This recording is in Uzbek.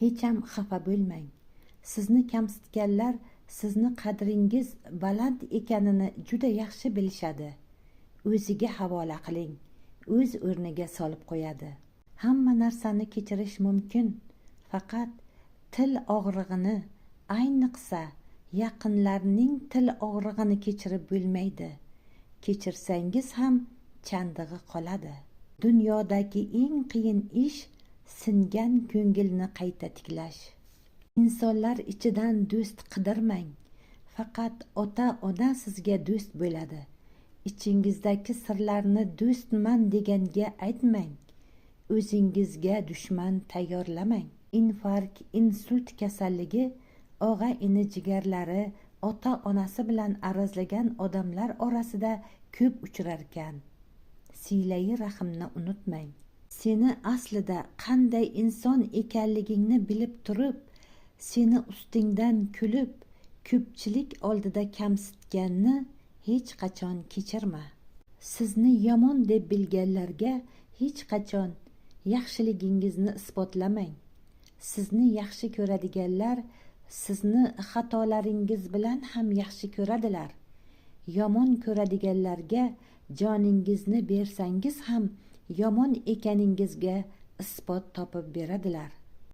Hech ham xafa bo'lmang. Sizni kamsitganlar sizni qadringiz baland ekanini juda yaxshi bilishadi. O'ziga havola qiling, o'z o'rniga solib qo'yadi. Hamma narsani kechirish mumkin, faqat til og'rig'ini, ayniqsa yaqinlarning til og'rig'ini kechirib bo'lmaydi. Kechirsangiz ham chandig'i qoladi. Dunyodagi eng qiyin ish singan ko'ngilni qayta tiklash. Insonlar ichidan do'st qidirmang. Faqat ota-ona sizga do'st bo'ladi. Ichingizdagi sirlarni do'stman deganga aytmang. O'zingizga dushman tayyorlamang. Infarkt, insult kasalligi og'a-ini jigarlari, ota-onasi bilan arazlagan odamlar orasida ko'p uchrar ekan. Silai rahimni unutmang. Seni aslida qanday inson ekanligingni bilib turib, seni ustingdan kulib, ko'pchilik oldida kamsitganni hech qachon kechirma. Sizni yomon deb bilganlarga hech qachon yaxshiligingizni isbotlamang. Sizni yaxshi ko'radiganlar sizni xatolaringiz bilan ham yaxshi ko'radilar. Yomon ko'radiganlarga joningizni bersangiz ham yomon ekaningizga isbot topib beradilar.